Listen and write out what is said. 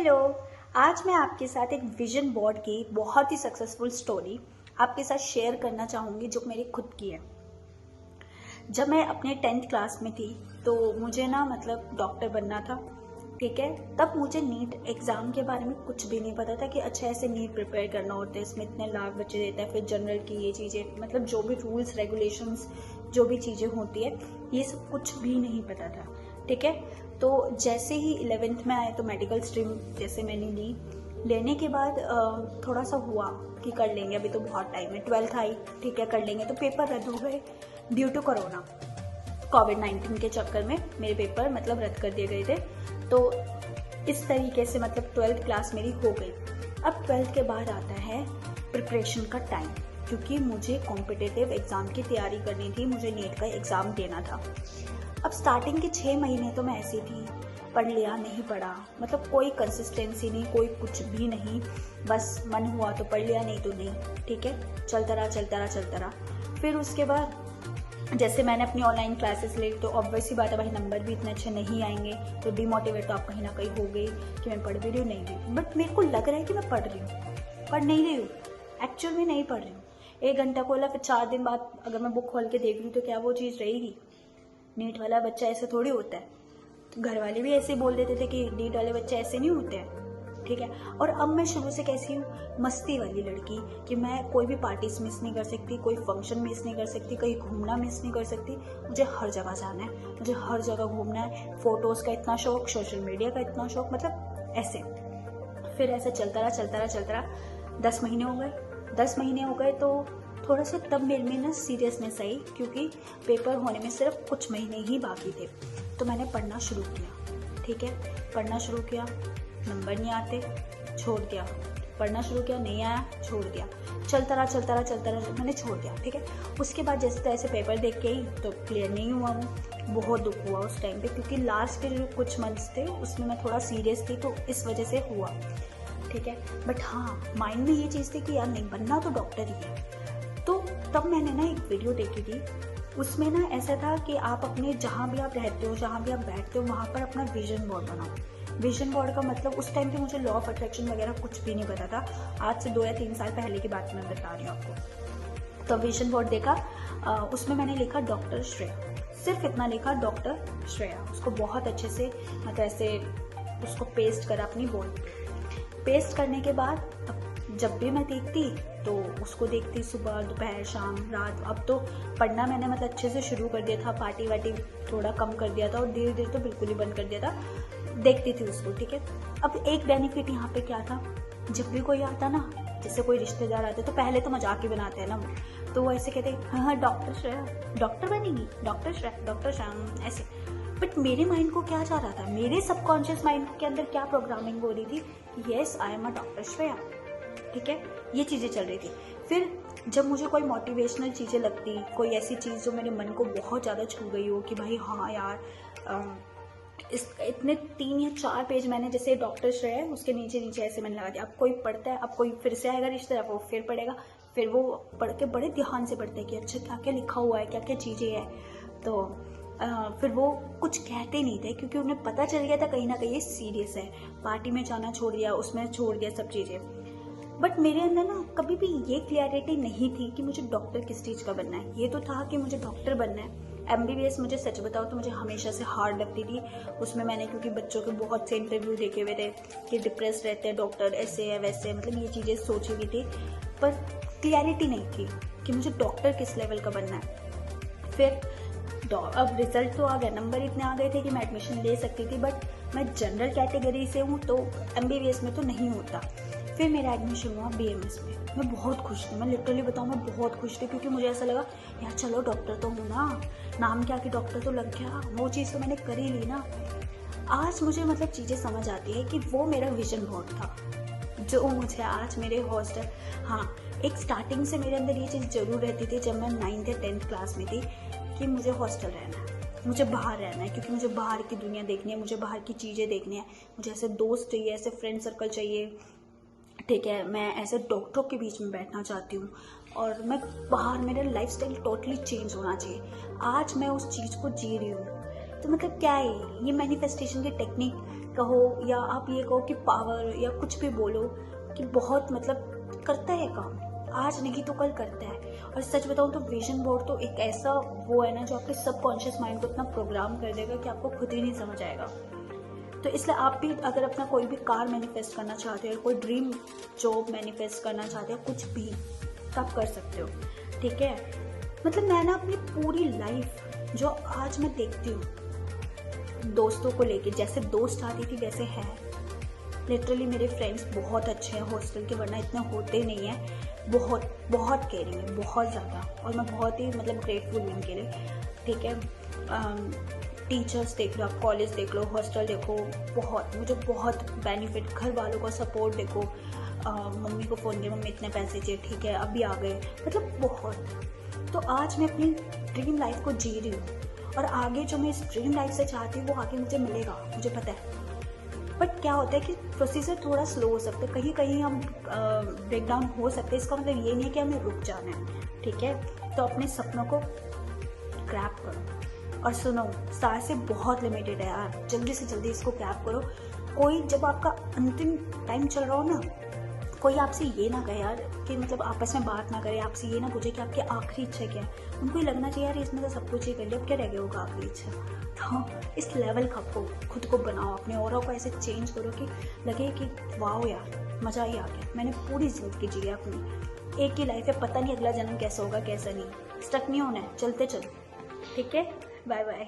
Hello. आज मैं आपके साथ एक विजन बोर्ड की बहुत ही सक्सेसफुल स्टोरी आपके साथ शेयर करना चाहूँगी जो मेरी खुद की है। जब मैं अपने 10th क्लास में थी तो मुझे ना मतलब डॉक्टर बनना था, ठीक है। तब मुझे नीट एग्ज़ाम के बारे में कुछ भी नहीं पता था कि अच्छा ऐसे नीट प्रिपेयर करना होता है, इसमें इतने लाख बच्चे देता है, फिर जनरल की ये चीज़ें, मतलब जो भी रूल्स रेगुलेशंस जो भी चीज़ें होती है ये सब कुछ भी नहीं पता था, ठीक है। तो जैसे ही 11th में आए तो मेडिकल स्ट्रीम जैसे मैंने ली, लेने के बाद थोड़ा सा हुआ कि कर लेंगे, अभी तो बहुत टाइम है। 12th आई, ठीक है, कर लेंगे, तो पेपर रद्द हो गए ड्यू टू कोरोना। कोविड-19 के चक्कर में मेरे पेपर मतलब रद्द कर दिए गए थे। तो इस तरीके से मतलब 12th क्लास मेरी हो गई। अब 12th के बाद आता है प्रिपरेशन का टाइम, क्योंकि मुझे कॉम्पिटिटिव एग्ज़ाम की तैयारी करनी थी, मुझे नीट का एग्ज़ाम देना था। अब स्टार्टिंग के 6 महीने तो मैं ऐसी थी, पढ़ लिया नहीं पढ़ा, मतलब कोई कंसिस्टेंसी नहीं, कोई कुछ भी नहीं, बस मन हुआ तो पढ़ लिया, नहीं तो नहीं, ठीक है, चलता रहा। फिर उसके बाद जैसे मैंने अपनी ऑनलाइन क्लासेस ली तो ऑब्वियस ही बात है भाई, नंबर भी इतने अच्छे नहीं आएंगे, तो डिमोटिवेट तो आप कहीं ना कहीं हो गई कि मैं पढ़ भी रही हूँ नहीं भी, बट मेरे को लग रहा है कि मैं पढ़ रही हूँ, पढ़ नहीं रही हूँ, एक्चुअल में नहीं पढ़ रही हूँ। 1 घंटा खोला, फिर 4 दिन बाद अगर मैं बुक खोल के देख रही हूँ तो क्या वो चीज़ रहेगी? नीट वाला बच्चा ऐसे थोड़ी होता है। तो घर वाले भी ऐसे बोल देते थे कि नीट वाले बच्चे ऐसे नहीं होते हैं, ठीक है। और अब मैं शुरू से कैसी हूँ, मस्ती वाली लड़की, कि मैं कोई भी पार्टीज मिस नहीं कर सकती, कोई फंक्शन मिस नहीं कर सकती, कहीं घूमना मिस नहीं कर सकती, मुझे हर जगह जाना है, मुझे हर जगह घूमना है। फोटोज़ का इतना शौक, सोशल मीडिया का इतना शौक, मतलब ऐसे। फिर ऐसे चलता रहा। 10 महीने हो गए। 10 महीने हो गए तो थोड़ा सा तब मेरे में ना सीरियसनेस आई, क्योंकि पेपर होने में सिर्फ कुछ महीने ही बाकी थे। तो मैंने पढ़ना शुरू किया, ठीक है, पढ़ना शुरू किया, नंबर नहीं आते, छोड़ दिया, पढ़ना शुरू किया, नहीं आया, छोड़ दिया, चलता रहा, मैंने छोड़ दिया, ठीक है। उसके बाद जैसे तैसे पेपर देख के ही तो क्लियर नहीं हुआ वो, बहुत दुख हुआ उस टाइम पे, क्योंकि लास्ट के जो कुछ मंथ्स थे उसमें मैं थोड़ा सीरियस थी, तो इस वजह से हुआ, ठीक है। बट हाँ, माइंड में ये चीज़ थी कि यार नहीं, बनना तो डॉक्टर ही है। तो तब मैंने ना एक वीडियो देखी थी, उसमें ना ऐसा था कि आप अपने जहाँ भी आप रहते हो, जहाँ भी आप बैठते हो, वहाँ पर अपना विजन बोर्ड बनाओ। विजन बोर्ड का मतलब उस टाइम पे मुझे लॉ ऑफ अट्रैक्शन वगैरह कुछ भी नहीं पता था, आज से 2 या 3 साल पहले की बात मैं बता रही हूँ आपको। तो विजन बोर्ड देखा, उसमें मैंने लिखा डॉक्टर श्रेया, सिर्फ इतना लिखा, डॉक्टर श्रेया। उसको बहुत अच्छे से मतलब ऐसे उसको पेस्ट करा अपनी बोर्ड। पेस्ट करने के बाद अब जब भी मैं देखती तो उसको देखती, सुबह दोपहर शाम रात। अब तो पढ़ना मैंने मतलब अच्छे से शुरू कर दिया था, पार्टी वार्टी थोड़ा कम कर दिया था, और धीरे धीरे तो बिल्कुल ही बंद कर दिया था, देखती थी उसको, ठीक है। अब एक बेनिफिट यहाँ पे क्या था, जब भी कोई आता ना, जैसे कोई रिश्तेदार आते तो पहले तो मजाक ही बनाते हैं ना, तो वो ऐसे कहते हाँ डॉक्टर श्रेया, डॉक्टर बनेगी, डॉक्टर श्रेया ऐसे। बट मेरे माइंड को क्या जा रहा था, मेरे सबकॉन्शियस माइंड के अंदर क्या प्रोग्रामिंग हो रही थी, yes I am a doctor Shreya, ठीक है, ये चीज़ें चल रही थी। फिर जब मुझे कोई मोटिवेशनल चीज़ें लगती, कोई ऐसी चीज़ जो मेरे मन को बहुत ज़्यादा छू गई हो कि भाई हाँ यार, इस इतने 3 या 4 पेज मैंने जैसे डॉक्टर श्रेया है उसके नीचे ऐसे मैंने लगा दिया। अब कोई पढ़ता है, अब कोई फिर से आएगा रिश्तेदार, वो फिर पढ़ेगा, फिर वो पढ़ के बड़े ध्यान से पढ़ते हैं कि अच्छा क्या क्या लिखा हुआ है, क्या क्या चीज़ें हैं। तो फिर वो कुछ कहते नहीं थे, क्योंकि उन्हें पता चल गया था कहीं ना कहीं ये सीरियस है। पार्टी में जाना छोड़ दिया, उसमें छोड़ दिया सब चीज़ें। बट मेरे अंदर ना कभी भी ये क्लैरिटी नहीं थी कि मुझे डॉक्टर किस चीज़ का बनना है। ये तो था कि मुझे डॉक्टर बनना है। MBBS मुझे सच बताओ तो मुझे हमेशा से हार्ड लगती थी। उसमें मैंने क्योंकि बच्चों के बहुत से इंटरव्यू देखे हुए थे कि डिप्रेस रहते हैं डॉक्टर, ऐसे है वैसे है, मतलब ये चीज़ें सोची हुई थी, पर क्लैरिटी नहीं थी कि मुझे डॉक्टर किस लेवल का बनना है। फिर अब रिजल्ट तो आ गया, नंबर इतने आ गए थे कि मैं एडमिशन ले सकती थी, बट मैं जनरल कैटेगरी से हूँ तो MBBS में तो नहीं होता। फिर मेरा एडमिशन हुआ BMS में। मैं बहुत खुश थी, मैं लिटरली बताऊँ मैं बहुत खुश थी, क्योंकि मुझे ऐसा लगा यार चलो डॉक्टर तो हूँ ना, नाम क्या कि डॉक्टर तो लग गया, वो चीज़ तो मैंने कर ही ली ना। आज मुझे मतलब चीज़ें समझ आती है कि वो मेरा विजन बोर्ड था जो मुझे आज मेरे हॉस्टल, हाँ एक स्टार्टिंग से मेरे अंदर ये चीज़ जरूर रहती थी जब मैं 9th या 10th क्लास में थी कि मुझे हॉस्टल रहना है, मुझे बाहर रहना है, क्योंकि मुझे बाहर की दुनिया देखनी है, मुझे बाहर की चीज़ें देखनी है, मुझे ऐसे दोस्त चाहिए, ऐसे फ्रेंड सर्कल चाहिए, ठीक है। मैं ऐसे डॉक्टरों के बीच में बैठना चाहती हूँ, और मैं बाहर, मेरा लाइफस्टाइल टोटली चेंज होना चाहिए। आज मैं उस चीज़ को जी रही हूँ। तो मतलब क्या है ये मैनिफेस्टेशन की टेक्निक कहो या आप ये कहो कि पावर या कुछ भी बोलो कि बहुत मतलब करता है काम, आज नहीं तो कल करता है। और सच बताऊँ तो विजन बोर्ड तो एक ऐसा वो है ना जो आपके सबकॉन्शियस माइंड को इतना प्रोग्राम कर देगा कि आपको खुद ही नहीं समझ आएगा। तो इसलिए आप भी अगर अपना कोई भी कार मैनिफेस्ट करना चाहते हो, कोई ड्रीम जॉब मैनिफेस्ट करना चाहते हो, कुछ भी तो आप कर सकते हो, ठीक है। मतलब मैं ना अपनी पूरी लाइफ जो आज मैं देखती हूँ दोस्तों को लेके, जैसे दोस्त आती थी वैसे है। लिटरली मेरे फ्रेंड्स बहुत अच्छे हैं हॉस्टल के, वरना इतने होते नहीं हैं। बहुत बहुत केयरिंग है, बहुत ज़्यादा, और मैं बहुत ही मतलब ग्रेटफुल हूँ इनके लिए, ठीक है। टीचर्स देख लो, आप कॉलेज देख लो, हॉस्टल देखो, बहुत मुझे बहुत बेनिफिट, घर वालों का सपोर्ट देखो। मम्मी को फ़ोन किया, मम्मी इतने पैसे चाहिए, ठीक है अभी आ गए, मतलब बहुत। तो आज मैं अपनी ड्रीम लाइफ को जी रही हूँ, और आगे जो मैं इस ड्रीम लाइफ से चाहती हूँ वो आगे मुझे मिलेगा, मुझे पता है। बट क्या होता है कि प्रोसीजर थोड़ा स्लो हो सकता है, कहीं कहीं हम ब्रेक डाउन हो सकते हैं। इसका मतलब ये नहीं है कि हमें रुक जाना है, ठीक है। तो अपने सपनों को क्रैप करो, और सुनो सांसें बहुत लिमिटेड है यार, जल्दी से जल्दी इसको क्रैप करो। कोई जब आपका अंतिम टाइम चल रहा हो ना, कोई आपसे ये ना कहे यार कि मतलब आपस में बात ना करे, आपसे ये ना पूछे कि आपकी आखिरी इच्छा क्या है। उनको ये लगना चाहिए यार इसमें तो सब कुछ ही कर लिया, अब क्या रह गया होगा आखिरी इच्छा। तो इस लेवल का आपको खुद को बनाओ, अपने ऑरा को ऐसे चेंज करो कि लगे कि वाओ यार मज़ा ही आ गया, मैंने पूरी जिंदगी जी है अपनी, एक ही लाइफ है, पता नहीं अगला जन्म कैसा होगा कैसा नहीं। स्टक नहीं होना है, चलते चलो, ठीक है। Bye bye.